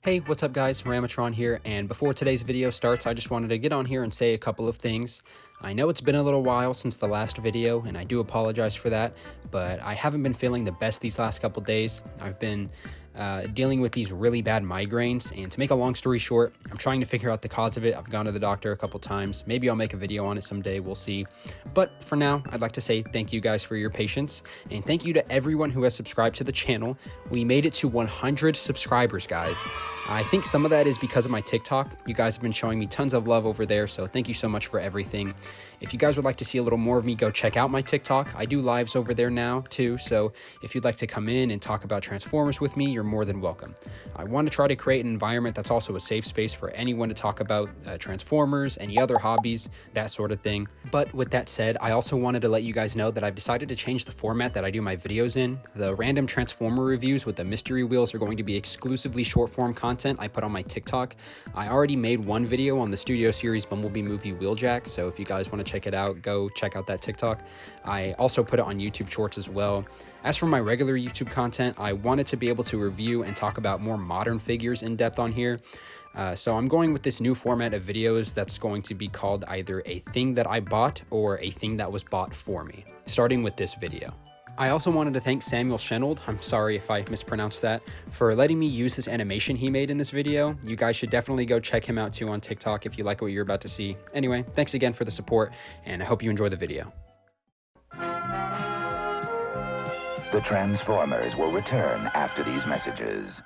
Hey, what's up guys, Ramatron here, and before today's video starts, I just wanted to get on here and say a couple of things. I know it's been a little while since the last video, and I do apologize for that, but I haven't been feeling the best these last couple days. I've been dealing with these really bad migraines, and to make a long story short, I'm trying to figure out the cause of it. I've gone to the doctor a couple times. Maybe I'll make a video on it someday, we'll see. But for now, I'd like to say thank you guys for your patience, and thank you to everyone who has subscribed to the channel. We made it to 100 subscribers, guys. I think some of that is because of my TikTok. You guys have been showing me tons of love over there, so thank you so much for everything. If you guys would like to see a little more of me, go check out my TikTok. I do lives over there now too, so if you'd like to come in and talk about Transformers with me, you're more than welcome. I want to try to create an environment that's also a safe space for anyone to talk about Transformers, any other hobbies, that sort of thing. But with that said, I also wanted to let you guys know that I've decided to change the format that I do my videos in. The random Transformer reviews with the mystery wheels are going to be exclusively short form content I put on my TikTok. I already made one video on the Studio Series Bumblebee movie Wheeljack, so if you guys want to check it out, go check out that TikTok. I also put it on YouTube Shorts as well. As for my regular YouTube content, I wanted to be able to review and talk about more modern figures in depth on here. So I'm going with this new format of videos that's going to be called either a thing that I bought or a thing that was bought for me, starting with this video. I also wanted to thank Samuel Shenold, I'm sorry if I mispronounced that, for letting me use this animation he made in this video. You guys should definitely go check him out too on TikTok if you like what you're about to see. Anyway, thanks again for the support, and I hope you enjoy the video. The Transformers will return after these messages.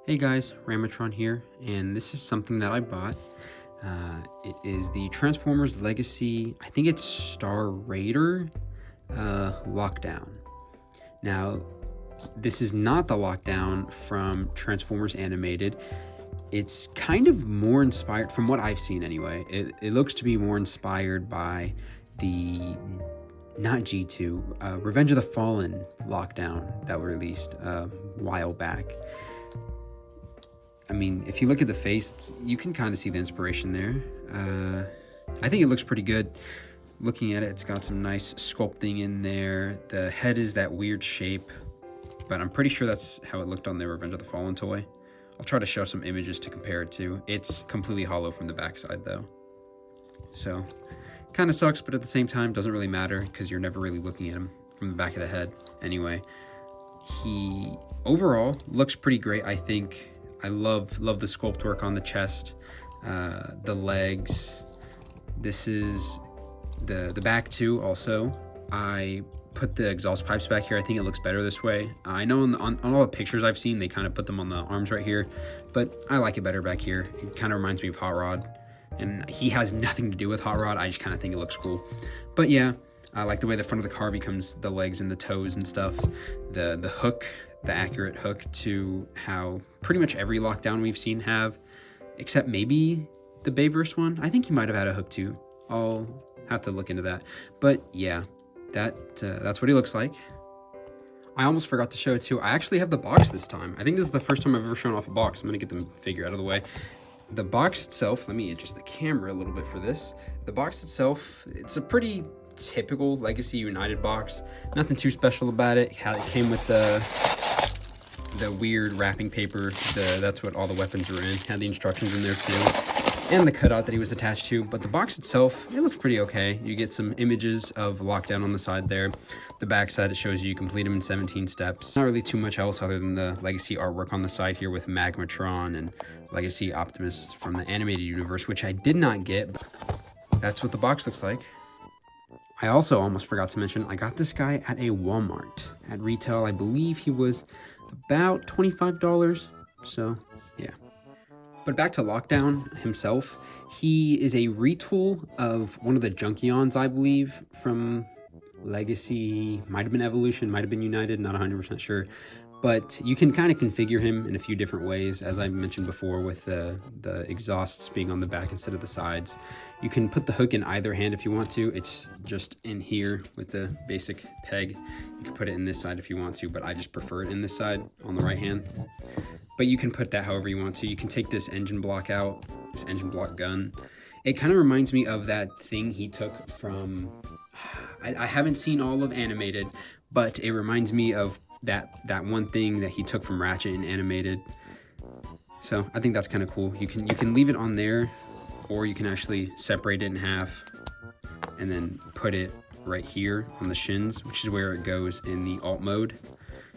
Hey guys, Ramatron here, and this is something that I bought. It is the Transformers Legacy, I think it's Star Raider Lockdown. Now, this is not the Lockdown from Transformers Animated. It's kind of more inspired, from what I've seen anyway, it looks to be more inspired by the, not G2, Revenge of the Fallen Lockdown that were released a while back. I mean, if you look at the face, you can kind of see the inspiration there. I think it looks pretty good. Looking at it, it's got some nice sculpting in there. The head is that weird shape, but I'm pretty sure that's how it looked on the Revenge of the Fallen toy. I'll try to show some images to compare it to. It's completely hollow from the backside though. So, kind of sucks, but at the same time, doesn't really matter because you're never really looking at him from the back of the head. Anyway, he overall looks pretty great, I think. I love the sculpt work on the chest, the legs. This is the back too also. I put the exhaust pipes back here. I think it looks better this way. I know on all the pictures I've seen, they kind of put them on the arms right here, but I like it better back here. It kind of reminds me of Hot Rod, and he has nothing to do with Hot Rod. I just kind of think it looks cool. But yeah, I like the way the front of the car becomes the legs and the toes and stuff. The hook, the accurate hook to how pretty much every Lockdown we've seen have, except maybe the Bayverse one. I think he might have had a hook too. I'll have to look into that. But yeah, that's what he looks like. I almost forgot to show it too. I actually have the box this time. I think this is the first time I've ever shown off a box. I'm gonna get the figure out of the way. The box itself, let me adjust the camera a little bit for this. The box itself, it's a pretty typical Legacy United box. Nothing too special about it. It came with the weird wrapping paper. That's what all the weapons were in. Had the instructions in there too, and the cutout that he was attached to. But the box itself, it looks pretty okay. You get some images of Lockdown on the side there. The back side, it shows you complete him in 17 steps. Not really too much else other than the Legacy artwork on the side here with Magmatron and Legacy Optimus from the animated universe, which I did not get, but that's what the box looks like. I also almost forgot to mention, I got this guy at a Walmart. At retail, I believe he was about $25, so yeah. But back to Lockdown himself, he is a retool of one of the Junkions, I believe, from Legacy, might have been Evolution, might have been United, not 100% sure. But you can kind of configure him in a few different ways, as I mentioned before, with the exhausts being on the back instead of the sides. You can put the hook in either hand if you want to. It's just in here with the basic peg. You can put it in this side if you want to, but I just prefer it in this side on the right hand. But you can put that however you want to. You can take this engine block out, this engine block gun. It kind of reminds me of that thing he took from, I haven't seen all of Animated, but it reminds me of that one thing that he took from Ratchet and animated. So I think that's kind of cool. You can leave it on there, or you can actually separate it in half and then put it right here on the shins, which is where it goes in the alt mode.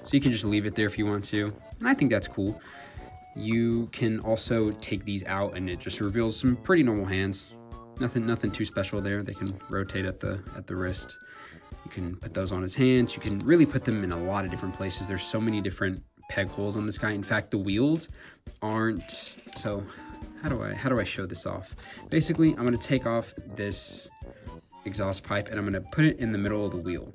So you can just leave it there if you want to, and I think that's cool. You can also take these out and it just reveals some pretty normal hands. Nothing too special there. They can rotate at the wrist. You can put those on his hands. You can really put them in a lot of different places. There's so many different peg holes on this guy. In fact, the wheels aren't. So how do I show this off? Basically, I'm going to take off this exhaust pipe and I'm going to put it in the middle of the wheel.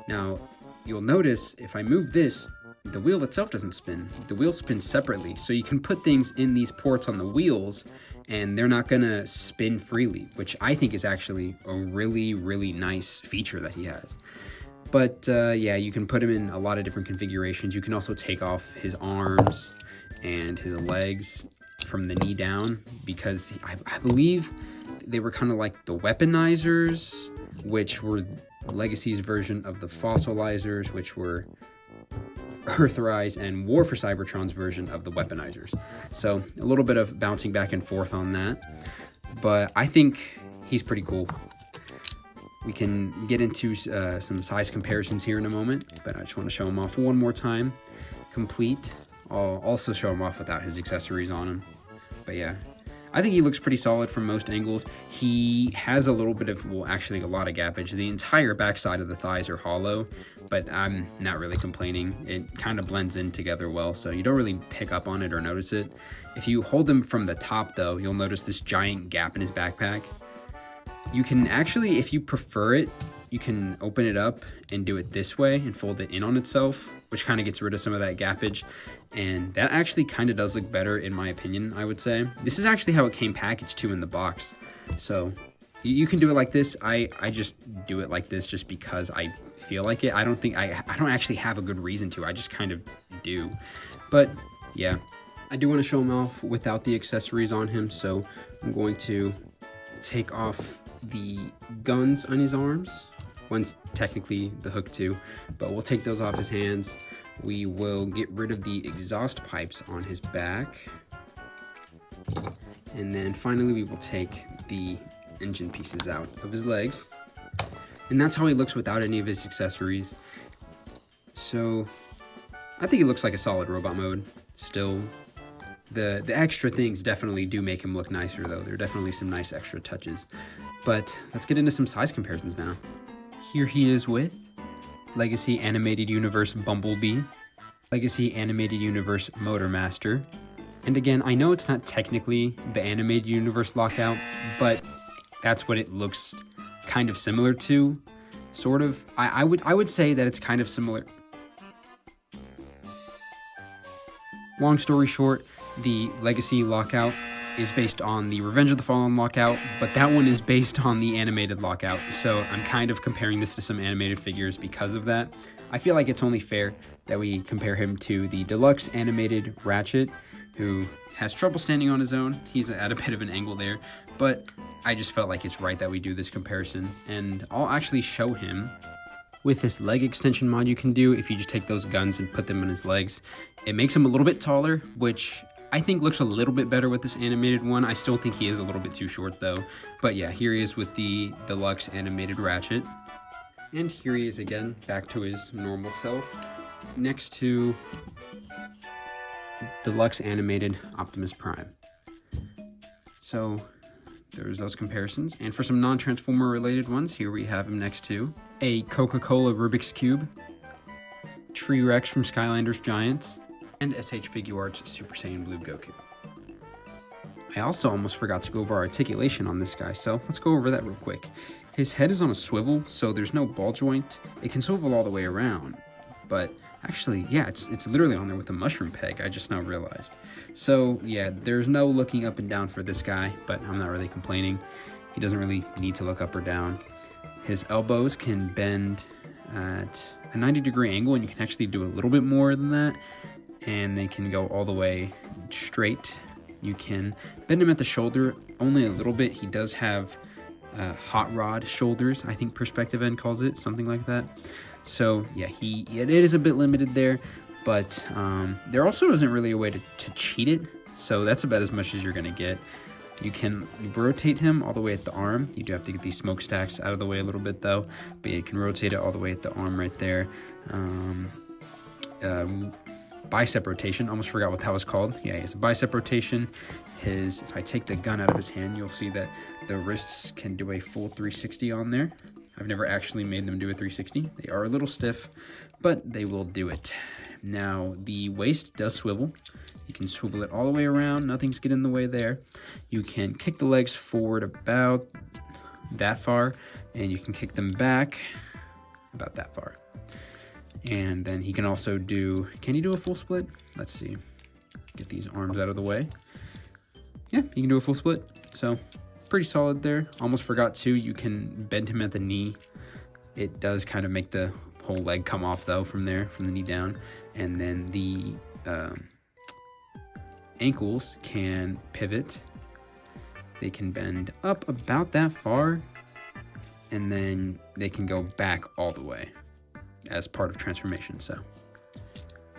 Now, you'll notice if I move this, the wheel itself doesn't spin. The wheel spins separately. So you can put things in these ports on the wheels and they're not gonna spin freely, which I think is actually a really, really nice feature that he has. But yeah, you can put him in a lot of different configurations. You can also take off his arms and his legs from the knee down, because I believe they were kind of like the weaponizers, which were Legacy's version of the fossilizers, which were Earthrise and War for Cybertron's version of the weaponizers. So a little bit of bouncing back and forth on that, but I think he's pretty cool. We can get into some size comparisons here in a moment, but I just want to show him off one more time, complete. I'll also show him off without his accessories on him. But yeah, I think he looks pretty solid from most angles. He has a little bit of, well, actually a lot of gappage. The entire backside of the thighs are hollow, but I'm not really complaining. It kind of blends in together well, so you don't really pick up on it or notice it. If you hold him from the top, though, you'll notice this giant gap in his backpack. You can actually, if you prefer it, you can open it up and do it this way and fold it in on itself, which kind of gets rid of some of that gappage. And that actually kind of does look better, in my opinion, I would say. This is actually how it came packaged too in the box. So you can do it like this. I just do it like this just because I feel like it. I don't actually have a good reason to. I just kind of do. But yeah, I do want to show him off without the accessories on him. So I'm going to take off the guns on his arms. One's technically the hook too, but we'll take those off his hands. We will get rid of the exhaust pipes on his back. And then finally we will take the engine pieces out of his legs. And that's how he looks without any of his accessories. So I think he looks like a solid robot mode still. The extra things definitely do make him look nicer though. There are definitely some nice extra touches. But let's get into some size comparisons now. Here he is with Legacy Animated Universe Bumblebee, Legacy Animated Universe Motormaster. And again, I know it's not technically the Animated Universe Lockout, but that's what it looks kind of similar to, sort of. I would say that it's kind of similar. Long story short, the Legacy Lockout is based on the Revenge of the Fallen Lockout, but that one is based on the animated Lockout, so I'm kind of comparing this to some animated figures because of that. I feel like it's only fair that we compare him to the deluxe animated Ratchet, who has trouble standing on his own. He's at a bit of an angle there, but I just felt like it's right that we do this comparison, and I'll actually show him with this leg extension mod you can do. If you just take those guns and put them in his legs, it makes him a little bit taller, which I think looks a little bit better with this animated one. I still think he is a little bit too short though. But yeah, here he is with the deluxe animated Ratchet. And here he is again, back to his normal self, next to deluxe animated Optimus Prime. So there's those comparisons. And for some non-Transformer related ones, here we have him next to a Coca-Cola Rubik's Cube, T-Rex from Skylanders Giants, and SH Figuarts Super Saiyan Blue Goku. I also almost forgot to go over articulation on this guy, so let's go over that real quick. His head is on a swivel, so there's no ball joint. It can swivel all the way around, but actually, yeah, it's literally on there with a mushroom peg, I just now realized. So yeah, there's no looking up and down for this guy, but I'm not really complaining. He doesn't really need to look up or down. His elbows can bend at a 90-degree angle, and you can actually do a little bit more than that. And they can go all the way straight. You can bend him at the shoulder only a little bit. He does have hot rod shoulders, I think Perspective End calls it, something like that. So yeah, it is a bit limited there, but there also isn't really a way to cheat it. So that's about as much as you're gonna get. You can rotate him all the way at the arm. You do have to get these smokestacks out of the way a little bit though, but yeah, you can rotate it all the way at the arm right there. Bicep rotation, almost forgot what that was called. Yeah, he has a bicep rotation. If I take the gun out of his hand, you'll see that the wrists can do a full 360 on there. I've never actually made them do a 360. They are a little stiff, but they will do it. Now, the waist does swivel. You can swivel it all the way around. Nothing's getting in the way there. You can kick the legs forward about that far, and you can kick them back about that far. And then he can also can he do a full split? Let's see. Get these arms out of the way. Yeah, he can do a full split. So pretty solid there. Almost forgot too, you can bend him at the knee. It does kind of make the whole leg come off though from there, from the knee down. And then the ankles can pivot. They can bend up about that far, and then they can go back all the way as part of transformation. So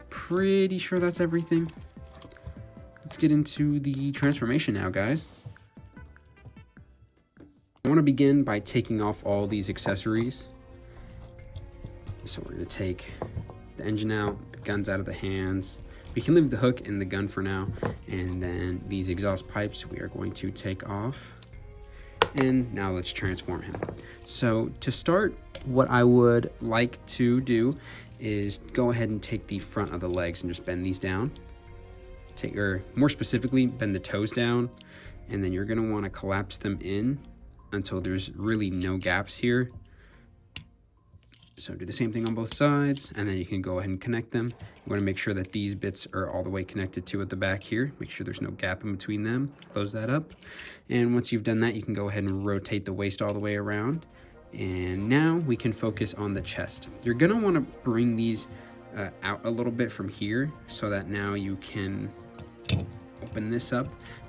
pretty sure that's everything. Let's get into the transformation now, guys. I want to begin by taking off all these accessories. So we're going to take the engine out, the guns out of the hands. We can leave the hook and the gun for now, and then these exhaust pipes we are going to take off. And now let's transform him. So to start, what I would like to do is go ahead and take the front of the legs and just bend these down. Or more specifically, bend the toes down, and then you're gonna wanna collapse them in until there's really no gaps here. So do the same thing on both sides, and then you can go ahead and connect them. You wanna make sure that these bits are all the way connected to at the back here. Make sure there's no gap in between them. Close that up. And once you've done that, you can go ahead and rotate the waist all the way around. And now we can focus on the chest. You're gonna wanna bring these out a little bit from here so that now you can open this up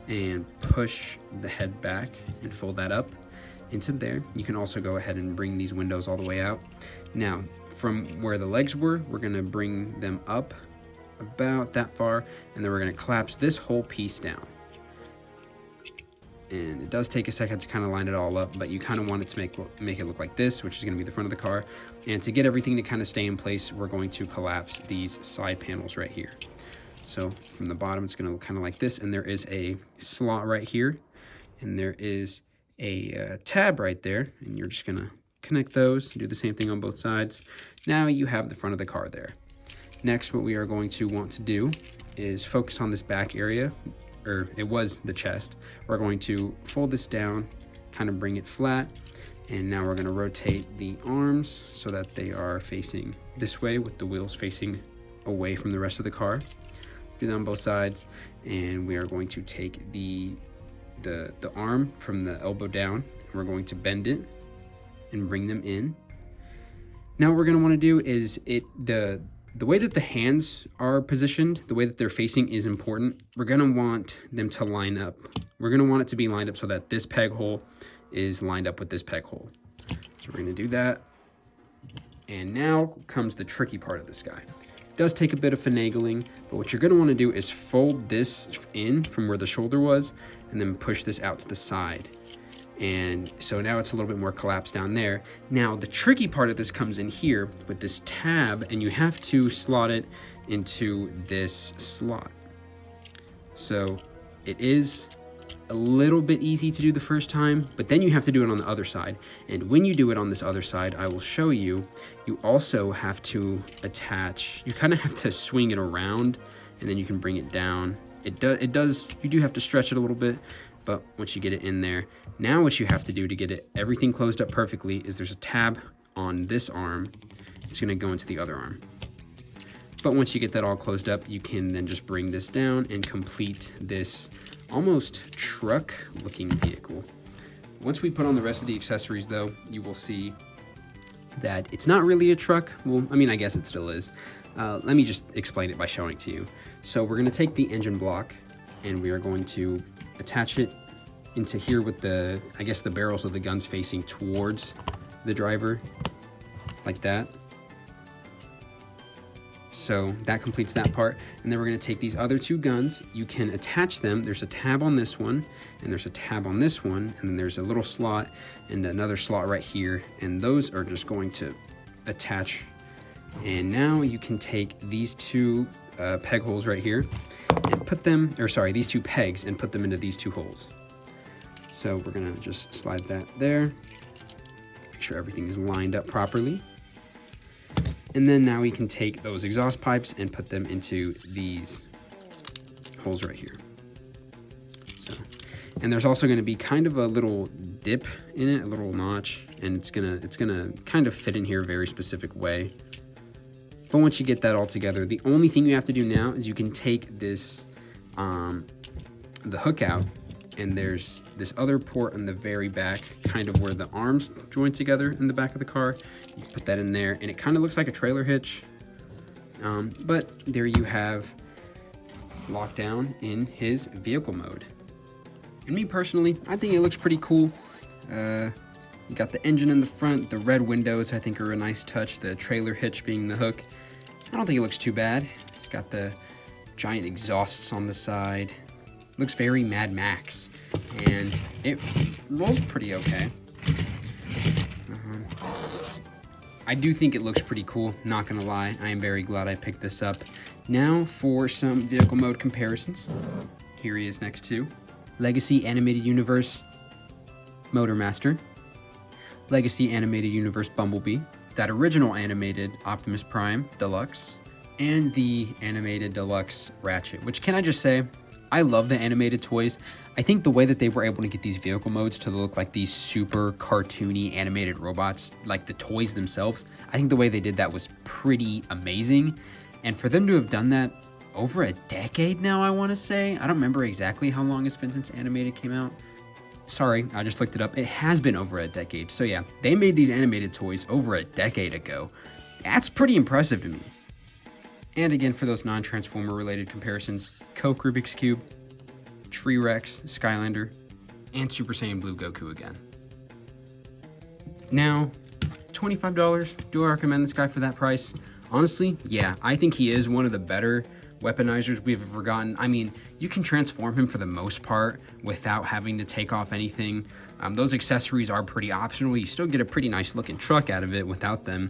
and push the head back and fold that up into there. You can also go ahead and bring these windows all the way out. Now, from where the legs were, we're gonna bring them up about that far, and then we're gonna collapse this whole piece down. And it does take a second to kind of line it all up, but you kind of want it to make it look like this, which is going to be the front of the car. And to get everything to kind of stay in place, we're going to collapse these side panels right here. So from the bottom, it's going to look kind of like this, and there is a slot right here, and there is a tab right there, and you're just going to connect those, do the same thing on both sides. Now you have the front of the car there. Next, what we are going to want to do is focus on this back area, or it was the chest. We're going to fold this down, kind of bring it flat, and now we're going to rotate the arms so that they are facing this way with the wheels facing away from the rest of the car. Do that on both sides, and we are going to take the arm from the elbow down, and we're going to bend it and bring them in. Now what we're going to want to do is the way that the hands are positioned, the way that they're facing is important. We're gonna want them to line up. We're gonna want it to be lined up so that this peg hole is lined up with this peg hole. So we're gonna do that. And now comes the tricky part of this guy. It does take a bit of finagling, but what you're gonna wanna do is fold this in from where the shoulder was and then push this out to the side. And so now it's a little bit more collapsed down there. Now the tricky part of this comes in here with this tab, and you have to slot it into this slot. So it is a little bit easy to do the first time, but then you have to do it on the other side. And when you do it on this other side, I will show you, you also have to attach, you kind of have to swing it around, and then you can bring it down. You do have to stretch it a little bit, but once you get it in there, now what you have to do to get everything closed up perfectly is there's a tab on this arm. It's gonna go into the other arm. But once you get that all closed up, you can then just bring this down and complete this almost truck looking vehicle. Once we put on the rest of the accessories though, you will see that it's not really a truck. Well, I mean, I guess it still is. Let me just explain it by showing it to you. So we're gonna take the engine block and we are going to attach it into here with the barrels of the guns facing towards the driver, like that. So that completes that part. And then we're gonna take these other two guns. You can attach them. There's a tab on this one, and there's a tab on this one, and then there's a little slot and another slot right here. And those are just going to attach. And now you can take these two peg holes right here and put them, or sorry, these two pegs and put them into these two holes. So we're gonna just slide that there. Make sure everything is lined up properly. And then now we can take those exhaust pipes and put them into these holes right here. So, and there's also going to be kind of a little dip in it, a little notch, and it's gonna kind of fit in here a very specific way. But once you get that all together, the only thing you have to do now is you can take this, the hook out, and there's this other port on the very back, kind of where the arms join together in the back of the car. You put that in there, and it kind of looks like a trailer hitch. But there you have lockdown in his vehicle mode. And me personally, I think it looks pretty cool. You got the engine in the front, the red windows I think are a nice touch, the trailer hitch being the hook. I don't think it looks too bad. It's got the giant exhausts on the side. Looks very Mad Max, and it rolls pretty okay. I do think it looks pretty cool, not gonna lie. I am very glad I picked this up. Now for some vehicle mode comparisons. Here he is next to Legacy Animated Universe Motormaster, Legacy Animated Universe Bumblebee, that original animated Optimus Prime Deluxe, and the animated Deluxe Ratchet, which, can I just say, I love the animated toys. I think the way that they were able to get these vehicle modes to look like these super cartoony animated robots, like the toys themselves, I think the way they did that was pretty amazing. And for them to have done that over a decade now, I want to say. I don't remember exactly how long it's been since animated came out. Sorry, I just looked it up. It has been over a decade. So yeah, they made these animated toys over a decade ago. That's pretty impressive to me. And again, for those non-Transformer related comparisons, Coke Rubik's Cube, Tree Rex, Skylander, and Super Saiyan Blue Goku again. Now, $25, do I recommend this guy for that price? Honestly, yeah, I think he is one of the better weaponizers we've ever gotten. I mean, you can transform him for the most part without having to take off anything. Those accessories are pretty optional. You still get a pretty nice looking truck out of it without them.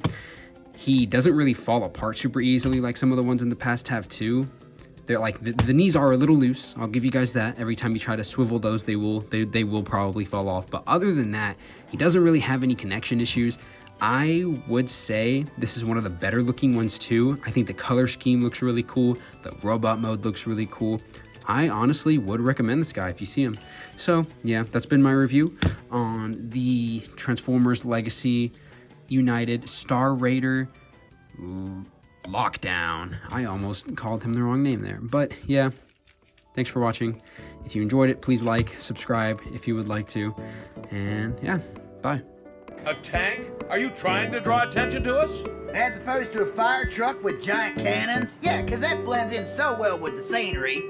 He doesn't really fall apart super easily like some of the ones in the past have too. They're like, the knees are a little loose. I'll give you guys that. Every time you try to swivel those, they will probably fall off. But other than that, he doesn't really have any connection issues. I would say this is one of the better looking ones too. I think the color scheme looks really cool. The robot mode looks really cool. I honestly would recommend this guy if you see him. So yeah, that's been my review on the Transformers Legacy United Star Raider Lockdown. I almost called him the wrong name there. But yeah, thanks for watching. If you enjoyed it, please like, subscribe if you would like to. And yeah, bye. A tank? Are you trying to draw attention to us? As opposed to a fire truck with giant cannons? Yeah, because that blends in so well with the scenery.